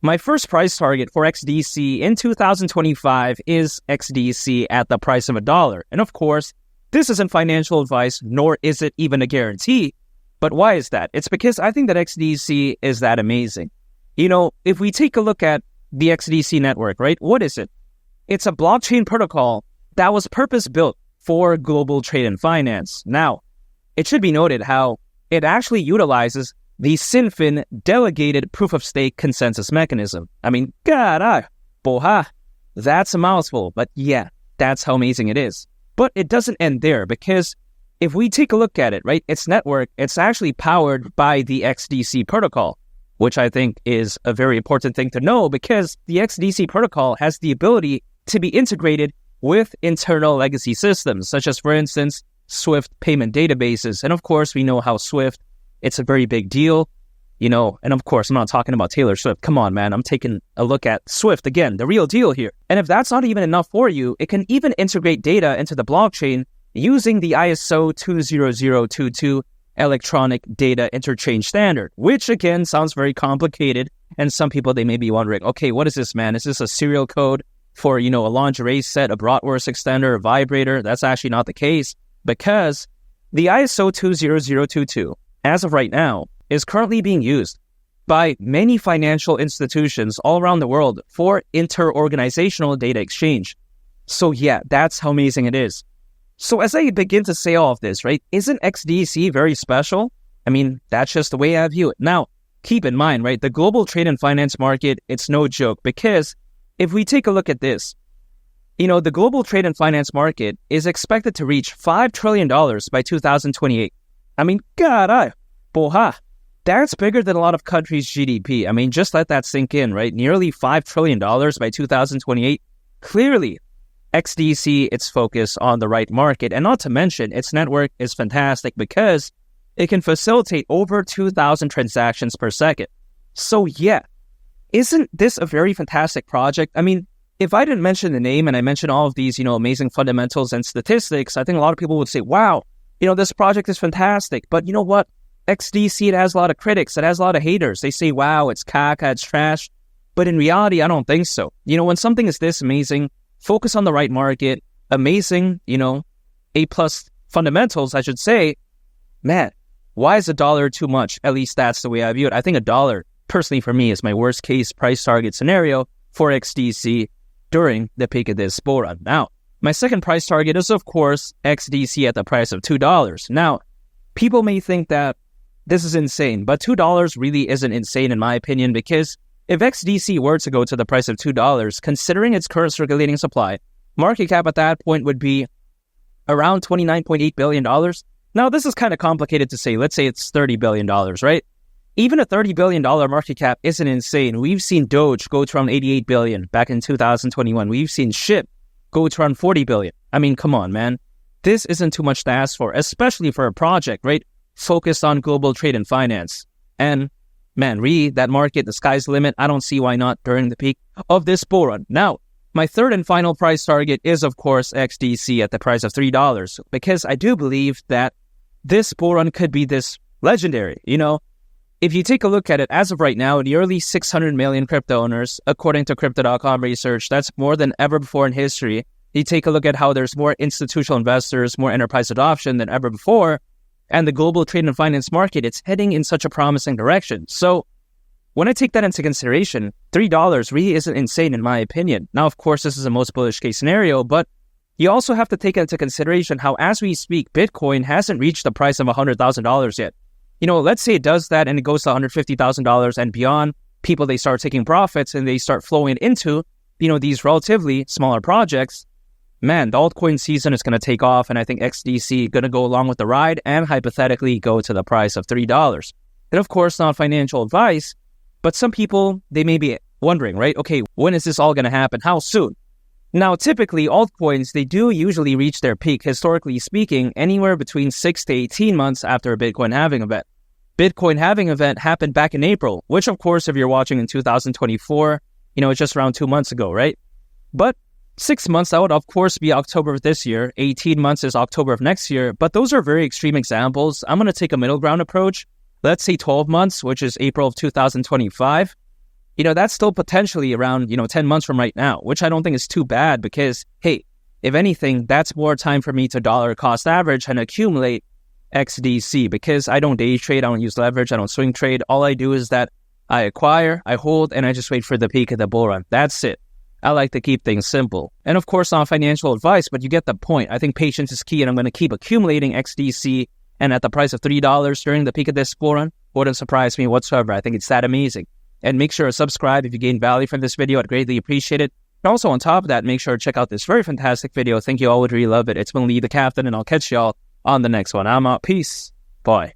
My first price target for XDC in 2025 is XDC at the price of $1. And of course, this isn't financial advice, nor is it even a guarantee. But why is that? It's because I think that XDC is that amazing. If we take a look at the XDC network, right? What is it? It's a blockchain protocol that was purpose-built for global trade and finance. Now, it should be noted how it actually utilizes the SynFin delegated proof-of-stake consensus mechanism. I mean, caray, boha, that's a mouthful, but yeah, that's how amazing it is. But it doesn't end there, because if we take a look at it, right, its network, it's actually powered by the XDC protocol, which I think is a very important thing to know, because the XDC protocol has the ability to be integrated with internal legacy systems, such as, for instance, Swift payment databases. And of course, we know how Swift, it's a very big deal, and of course, I'm not talking about Taylor Swift. Come on, man. I'm taking a look at Swift again, the real deal here. And if that's not even enough for you, it can even integrate data into the blockchain using the ISO 20022 electronic data interchange standard, which again sounds very complicated. And some people, they may be wondering, okay, what is this, man? Is this a serial code for, a lingerie set, a bratwurst extender, a vibrator? That's actually not the case, because the ISO 20022, as of right now, is currently being used by many financial institutions all around the world for inter-organizational data exchange. So yeah, that's how amazing it is. So as I begin to say all of this, right, isn't XDC very special? I mean, that's just the way I view it. Now, keep in mind, right, the global trade and finance market, it's no joke, because if we take a look at this, the global trade and finance market is expected to reach $5 trillion by 2028. I mean, caray, boha, that's bigger than a lot of countries' GDP. I mean, just let that sink in, right? Nearly $5 trillion by 2028. Clearly, XDC, its focus on the right market, and not to mention, its network is fantastic because it can facilitate over 2,000 transactions per second. So yeah, isn't this a very fantastic project? I mean, if I didn't mention the name and I mentioned all of these, amazing fundamentals and statistics, I think a lot of people would say, wow, this project is fantastic. But you know what? XDC, it has a lot of critics. It has a lot of haters. They say, wow, it's caca, it's trash. But in reality, I don't think so. When something is this amazing, focus on the right market, amazing, A+ fundamentals, I should say, man, why is $1 too much? At least that's the way I view it. I think $1, personally for me, is my worst case price target scenario for XDC during the peak of this bull run. Now, my second price target is, of course, XDC at the price of $2. Now, people may think that this is insane, but $2 really isn't insane in my opinion, because if XDC were to go to the price of $2, considering its current circulating supply, market cap at that point would be around $29.8 billion. Now, this is kind of complicated to say. Let's say it's $30 billion, right? Even a $30 billion market cap isn't insane. We've seen Doge go to around $88 billion back in 2021. We've seen SHIB go to around $40 billion. I mean, come on, man. This isn't too much to ask for, especially for a project, right, focused on global trade and finance. And man, really, that market, the sky's the limit. I don't see why not during the peak of this bull run. Now, my third and final price target is, of course, XDC at the price of $3, because I do believe that this bull run could be this legendary. If you take a look at it, as of right now, nearly 600 million crypto owners, according to Crypto.com research, that's more than ever before in history. You take a look at how there's more institutional investors, more enterprise adoption than ever before, and the global trade and finance market, it's heading in such a promising direction. So when I take that into consideration, $3 really isn't insane in my opinion. Now, of course, this is a most bullish case scenario, but you also have to take into consideration how, as we speak, Bitcoin hasn't reached the price of $100,000 yet. Let's say it does that and it goes to $150,000 and beyond. People, they start taking profits and they start flowing into, these relatively smaller projects. Man, the altcoin season is going to take off, and I think XDC is going to go along with the ride and hypothetically go to the price of $3. And of course, not financial advice, but some people, they may be wondering, right? Okay, when is this all going to happen? How soon? Now, typically, altcoins, they do usually reach their peak, historically speaking, anywhere between 6 to 18 months after a Bitcoin halving event. Bitcoin halving event happened back in April, which, of course, if you're watching in 2024, it's just around 2 months ago, right? But 6 months, that would, of course, be October of this year. 18 months is October of next year. But those are very extreme examples. I'm going to take a middle ground approach. Let's say 12 months, which is April of 2025. that's still potentially around, 10 months from right now, which I don't think is too bad because, hey, if anything, that's more time for me to dollar cost average and accumulate XDC because I don't day trade, I don't use leverage, I don't swing trade. All I do is that I acquire, I hold, and I just wait for the peak of the bull run. That's it. I like to keep things simple. And of course, not financial advice, but you get the point. I think patience is key, and I'm going to keep accumulating XDC. And at the price of $3 during the peak of this bull run, wouldn't surprise me whatsoever. I think it's that amazing. And make sure to subscribe if you gain value from this video. I'd greatly appreciate it. And also on top of that, make sure to check out this very fantastic video. I think you all would really love it. It's been Lee the Captain, and I'll catch y'all on the next one. I'm out. Peace. Bye.